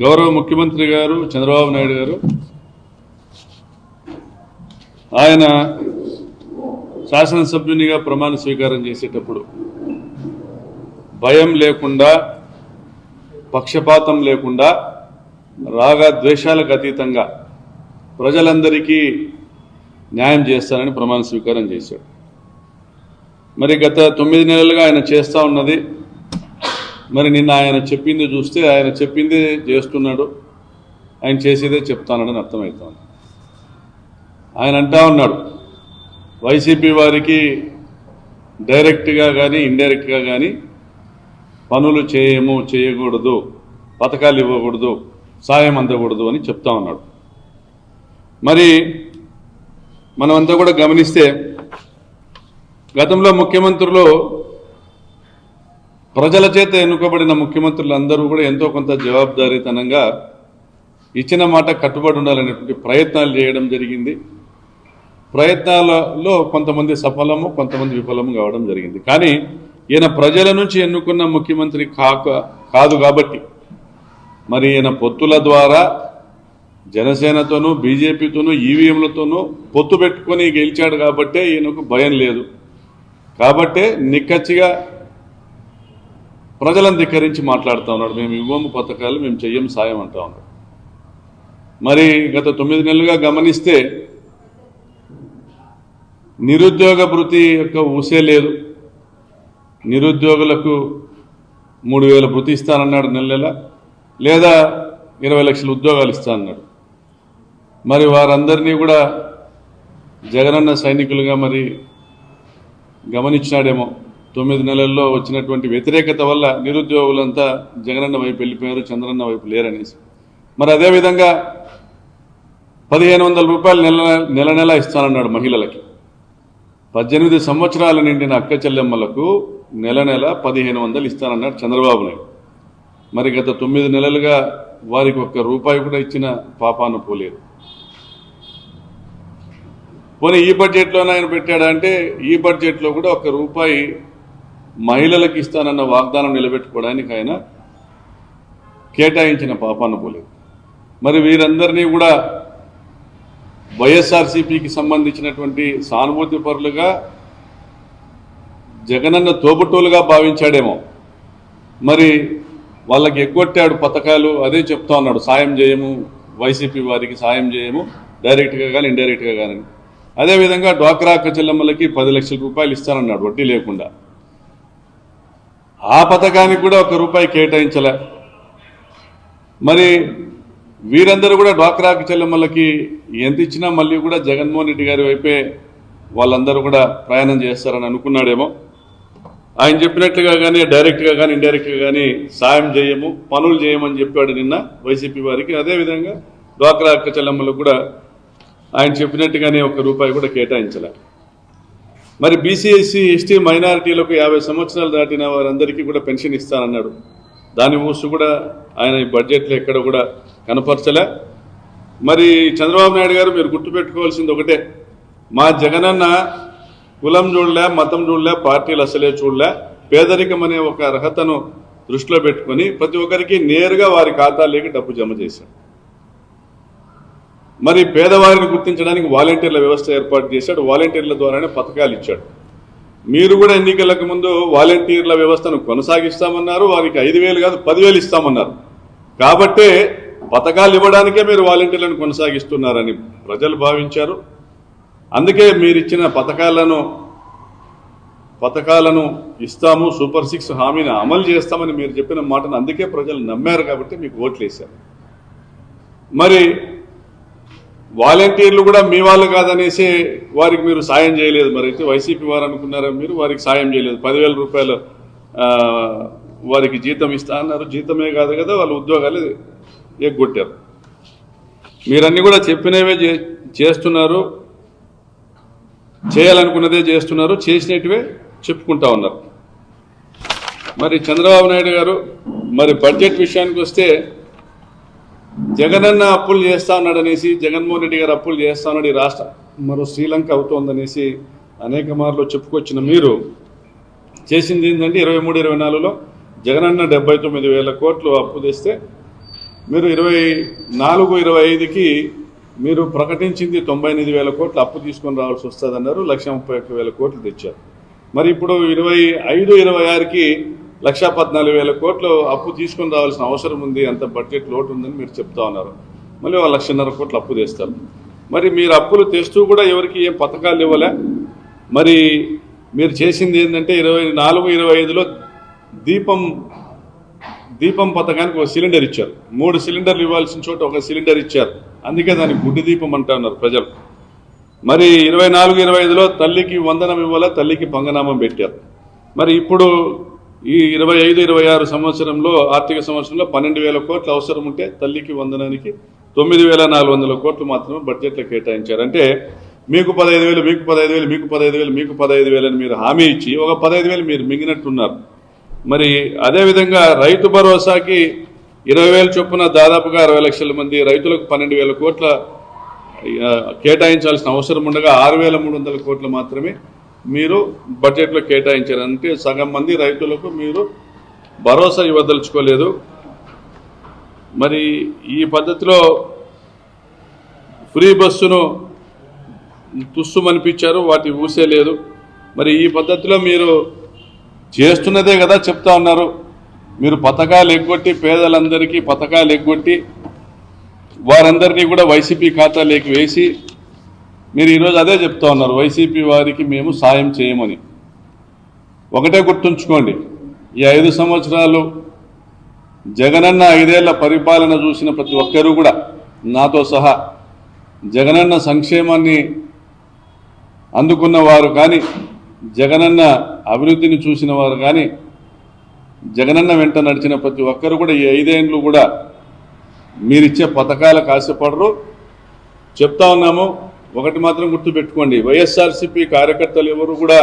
గౌరవ ముఖ్యమంత్రి గారు చంద్రబాబు నాయుడు గారు ఆయన శాసనసభ్యునిగా ప్రమాణ స్వీకారం చేసేటప్పుడు భయం లేకుండా, పక్షపాతం లేకుండా, రాగ ద్వేషాలకు అతీతంగా ప్రజలందరికీ న్యాయం చేస్తానని ప్రమాణ స్వీకారం చేశాడు. మరి గత 9 నెలలుగా ఆయన చేస్తూ ఉన్నది, మరి నిన్న ఆయన చెప్పింది చూస్తే ఆయన చెప్పింది చేస్తున్నాడు, ఆయన చేసేదే చెప్తానని అర్థమవుతోంది. ఆయన అంటా ఉన్నాడు వైసీపీ వారికి డైరెక్ట్గా కానీ ఇండైరెక్ట్గా కానీ పనులు చేయకూడదు, పథకాలు ఇవ్వకూడదు, సాయం అందకూడదు అని చెప్తా ఉన్నాడు. మరి మనమంతా కూడా గమనిస్తే గతంలో ముఖ్యమంత్రులు ప్రజల చేత ఎన్నుకోబడిన ముఖ్యమంత్రులు అందరూ కూడా ఎంతో కొంత జవాబుదారీతనంగా ఇచ్చిన మాట కట్టుబడి ఉండాలనేటువంటి ప్రయత్నాలు చేయడం జరిగింది. ప్రయత్నాలలో కొంతమంది సఫలము, కొంతమంది విఫలము కావడం జరిగింది. కానీ ఈయన ప్రజల నుంచి ఎన్నుకున్న ముఖ్యమంత్రి కాదు కాబట్టి మరి ఈయన పొత్తుల ద్వారా జనసేనతోనూ బీజేపీతోనూ ఈవీఎంలతోనూ పొత్తు పెట్టుకొని గెలిచాడు కాబట్టే ఈయనకు భయం లేదు. కాబట్టే నిక్కచ్చిగా ప్రజలను ధిక్కరించి మాట్లాడుతూ ఉన్నాడు. మేము ఇవ్వము పథకాలు, మేము చెయ్యం సాయం అంటా ఉన్నాడు. మరి గత 9 నెలలుగా గమనిస్తే నిరుద్యోగ భృతి యొక్క ఊసే లేదు. నిరుద్యోగులకు 3,000 భృతి ఇస్తానన్నాడు నెల, లేదా 20 లక్షల ఉద్యోగాలు ఇస్తానన్నాడు. మరి వారందరినీ కూడా జగనన్న సైనికులుగా మరి గమనించినాడేమో. 9 నెలల్లో వచ్చినటువంటి వ్యతిరేకత వల్ల నిరుద్యోగులంతా జగనన్న వైపు వెళ్ళిపోయారు, చంద్రన్న వైపు లేరనేసి. మరి అదేవిధంగా 1,500 రూపాయలు నెల నెల ఇస్తానన్నాడు మహిళలకి. 18 సంవత్సరాల నిండిన అక్క చెల్లెమ్మలకు నెల 1,500 ఇస్తానన్నాడు చంద్రబాబు నాయుడు. మరి గత 9 నెలలుగా వారికి ఒక్క రూపాయి కూడా ఇచ్చిన పాపాన పోలేదు. పోనీ ఈ బడ్జెట్లోనే ఆయన పెట్టాడంటే ఈ బడ్జెట్లో కూడా ఒక్క రూపాయి మహిళలకు ఇస్తానన్న వాగ్దానం నిలబెట్టుకోవడానికి ఆయన కేటాయించిన పాపాన పోలేదు. మరి వీరందరినీ కూడా వైఎస్ఆర్సీపీకి సంబంధించినటువంటి సానుభూతి పరులుగా జగనన్న తోబుట్టులుగా భావించాడేమో. మరి వాళ్ళకి ఎగ్గొట్టాడు పథకాలు, అదే చెప్తా ఉన్నాడు సాయం చేయము, వైసీపీ వారికి సాయం చేయము, డైరెక్ట్గా కానీ ఇండైరెక్ట్గా కానీ. అదేవిధంగా డ్వాక్రా అక్క చెల్లెమ్మలకి 10 లక్షల రూపాయలు ఇస్తానన్నాడు వడ్డీ లేకుండా. ఆ పథకానికి కూడా ఒక్క రూపాయి కేటాయించలే. మరి వీరందరూ కూడా డ్వాక్రా అక్క చెల్లెమ్మలకి ఎంత ఇచ్చినా మళ్ళీ కూడా జగన్మోహన్ రెడ్డి గారి వైపే వాళ్ళందరూ కూడా ప్రయాణం చేస్తారని అనుకున్నాడేమో. ఆయన చెప్పినట్లుగా కానీ డైరెక్ట్గా కానీ ఇండైరెక్ట్గా కానీ సాయం చేయము, పనులు చేయమని చెప్పాడు నిన్న వైసీపీ వారికి. అదేవిధంగా డ్వాక్రా అక్క చెల్లెమ్మలకు కూడా ఆయన చెప్పినట్టుగానే ఒక్క రూపాయి కూడా కేటాయించలే. మరి బీసీ, ఎస్సీ, ఎస్టీ మైనారిటీలకు 50 సంవత్సరాలు దాటిన వారందరికీ కూడా పెన్షన్ ఇస్తానన్నాడు. దాని ఊసు కూడా ఆయన ఈ బడ్జెట్లో ఎక్కడ కూడా కనపరచలే. మరి చంద్రబాబు నాయుడు గారు మీరు గుర్తుపెట్టుకోవాల్సింది ఒకటే, మా జగనన్న కులం చూడలే, మతం చూడలే, పార్టీలు అసలే చూడలే, పేదరికం అనే ఒక అర్హతను దృష్టిలో పెట్టుకొని ప్రతి ఒక్కరికి నేరుగా వారి ఖాతాలోకి డబ్బు జమ చేశాడు. మరి పేదవారిని గుర్తించడానికి వాలంటీర్ల వ్యవస్థ ఏర్పాటు చేశాడు. వాలంటీర్ల ద్వారానే పథకాలు ఇచ్చాడు. మీరు కూడా ఎన్నికలకు ముందు వాలంటీర్ల వ్యవస్థను కొనసాగిస్తామన్నారు. వారికి 5,000 కాదు 10,000 ఇస్తామన్నారు. కాబట్టే పథకాలు ఇవ్వడానికే మీరు వాలంటీర్లను కొనసాగిస్తున్నారని ప్రజలు భావించారు. అందుకే మీరిచ్చిన పథకాలను ఇస్తాము, సూపర్ 6 హామీని అమలు చేస్తామని మీరు చెప్పిన మాటను అందుకే ప్రజలు నమ్మారు కాబట్టి మీకు ఓట్లు వేశారు. మరి వాలంటీర్లు కూడా మీ వాళ్ళు కాదనేసి వారికి మీరు సాయం చేయలేదు. మరి అయితే వైసీపీ వారు అనుకున్నారా మీరు వారికి సాయం చేయలేదు. 10,000 రూపాయలు వారికి జీతం ఇస్తా అన్నారు. జీతమే కాదు కదా, వాళ్ళ ఉద్యోగాలు ఎగ్గొట్టారు. మీరన్నీ కూడా చెప్పినవే చేస్తున్నారు, చేయాలనుకున్నదే చేస్తున్నారు, చేసినట్టువే చెప్పుకుంటా ఉన్నారు. మరి చంద్రబాబు నాయుడు గారు మరి బడ్జెట్ విషయానికి వస్తే జగనన్న అప్పులు చేస్తా ఉన్నాడు అనేసి, జగన్మోహన్ రెడ్డి గారు అప్పులు చేస్తా ఉన్నాడు, ఈ రాష్ట్రం మరో శ్రీలంక అవుతోందనేసి అనేక మార్లు చెప్పుకొచ్చిన మీరు చేసింది ఏంటంటే 23-24లో జగనన్న 79,000 కోట్లు అప్పు తెస్తే మీరు 24-25కి మీరు ప్రకటించింది 98,000 కోట్లు అప్పు తీసుకొని రావాల్సి వస్తుందన్నారు. 131,000 కోట్లు తెచ్చారు. మరి ఇప్పుడు 25-26కి 114,000 కోట్లు అప్పు తీసుకొని రావాల్సిన అవసరం ఉంది, అంత బడ్జెట్ లోటు ఉందని మీరు చెప్తా ఉన్నారు. మళ్ళీ 1,50,000 కోట్లు అప్పు తెస్తారు. మరి మీరు అప్పులు తెస్తూ కూడా ఎవరికి ఏం పథకాలు ఇవ్వలే. మరి మీరు చేసింది ఏంటంటే 24-25లో దీపం పథకానికి ఒక సిలిండర్ ఇచ్చారు. 3 సిలిండర్లు ఇవ్వాల్సిన చోట ఒక సిలిండర్ ఇచ్చారు. అందుకే దాన్ని గుడ్డి దీపం అంటున్నారు ప్రజలు. మరి 24-25లో తల్లికి వందనం ఇవ్వాల, తల్లికి పంగనామం పెట్టారు. మరి ఇప్పుడు ఈ 25-26 సంవత్సరంలో ఆర్థిక సంవత్సరంలో 12,000 కోట్లు అవసరం ఉంటే తల్లికి వందనానికి 9,400 కోట్లు మాత్రమే బడ్జెట్లో కేటాయించారు. అంటే మీకు 15,000, మీకు 15,000, మీకు 15,000, మీకు 15,000 అని మీరు హామీ ఇచ్చి ఒక 15,000 మీరు మింగినట్టున్నారు. మరి అదేవిధంగా రైతు భరోసాకి 20,000 చొప్పున దాదాపుగా 60 లక్షల మంది రైతులకు 12,000 కోట్ల కేటాయించాల్సిన అవసరం ఉండగా 6,300 కోట్లు మాత్రమే మీరు బడ్జెట్లో కేటాయించారు. అంటే సగం మంది రైతులకు మీరు భరోసా ఇవ్వదలుచుకోలేదు. మరి ఈ పద్ధతిలో ఫ్రీ బస్సును తుస్సుమనిపించారు, వాటి ఊసే లేదు. మరి ఈ పద్ధతిలో మీరు చేస్తున్నదే కదా చెప్తా ఉన్నారు. మీరు పథకాలు ఎగ్గొట్టి పేదలందరికీ పథకాలు ఎగ్గొట్టి వారందరినీ కూడా వైసీపీ ఖాతాలోకి వేసి మీరు ఈరోజు అదే చెప్తా ఉన్నారు, వైసీపీ వారికి మేము సాయం చేయమని. ఒకటే గుర్తుంచుకోండి, ఈ 5 సంవత్సరాలు జగనన్న 5 ఏళ్ల పరిపాలన చూసిన ప్రతి ఒక్కరూ కూడా నాతో సహా జగనన్న సంక్షేమాన్ని అందుకున్న వారు కానీ, జగనన్న అభివృద్ధిని చూసిన వారు కానీ, జగనన్న వెంట నడిచిన ప్రతి ఒక్కరు కూడా ఈ 5 ఏళ్ళు కూడా మీరిచ్చే పథకాలకు ఆశపడరు. చెప్తా ఉన్నాము, ఒకటి మాత్రం గుర్తుపెట్టుకోండి, వైఎస్ఆర్సీపీ కార్యకర్తలు ఎవరు కూడా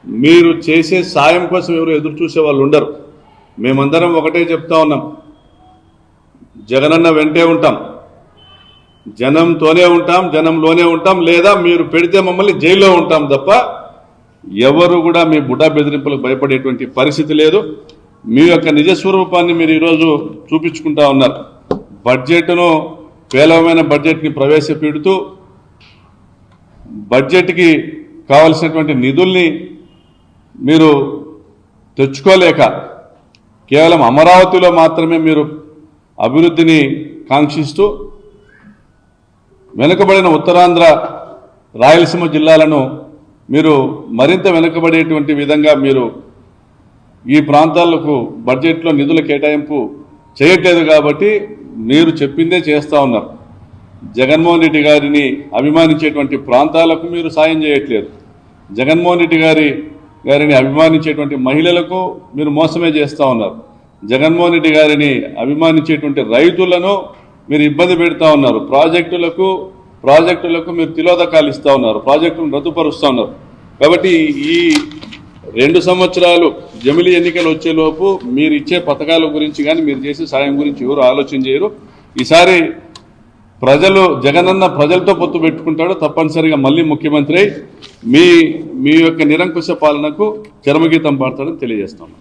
మీరు చేసే సాయం కోసం ఎవరు ఎదురు చూసే వాళ్ళు ఉండరు. మేమందరం ఒకటే చెప్తా ఉన్నాం, జగనన్న వెంటే ఉంటాం, జనంతోనే ఉంటాం, జనంలోనే ఉంటాం, లేదా మీరు పెడితే మమ్మల్ని జైల్లో ఉంటాం తప్ప ఎవరు కూడా మీ బుడ్డా బెదిరింపులకు భయపడేటువంటి పరిస్థితి లేదు. మీ యొక్క నిజస్వరూపాన్ని మీరు ఈరోజు చూపించుకుంటా ఉన్నారు. బడ్జెట్ను పేలవమైన బడ్జెట్ని ప్రవేశపెడుతూ బడ్జెట్కి కావలసినటువంటి నిధుల్ని మీరు తెచ్చుకోలేక కేవలం అమరావతిలో మాత్రమే మీరు అభివృద్ధిని కాంక్షిస్తూ వెనుకబడిన ఉత్తరాంధ్ర రాయలసీమ జిల్లాలను మీరు మరింత వెనుకబడేటువంటి విధంగా మీరు ఈ ప్రాంతాలకు బడ్జెట్లో నిధుల కేటాయింపు చేయట్లేదు. కాబట్టి మీరు చెప్పిందే చేస్తూ ఉన్నారు. జగన్మోహన్ రెడ్డి గారిని అభిమానించేటువంటి ప్రాంతాలకు మీరు సాయం చేయట్లేదు. జగన్మోహన్ రెడ్డి గారిని అభిమానించేటువంటి మహిళలకు మీరు మోసమే చేస్తూ ఉన్నారు. జగన్మోహన్ రెడ్డి గారిని అభిమానించేటువంటి రైతులను మీరు ఇబ్బంది పెడతా ఉన్నారు. ప్రాజెక్టులకు మీరు తిలోదకాలు ఇస్తూ ఉన్నారు, ప్రాజెక్టులను రద్దుపరుస్తూ ఉన్నారు. కాబట్టి ఈ 2 సంవత్సరాలు జమిలి ఎన్నికలు వచ్చేలోపు మీరు ఇచ్చే పథకాల గురించి కానీ మీరు చేసే సాయం గురించి ఎవరు ఆలోచన చేయరు. ఈసారి జగనన్న ప్రజలతో పొత్తు పెట్టుకుంటాడు, తప్పనిసరిగా మళ్ళీ ముఖ్యమంత్రి అయి మీ యొక్క నిరంకుశ పాలనకు చరమగీతం పాడతాడని తెలియజేస్తాను.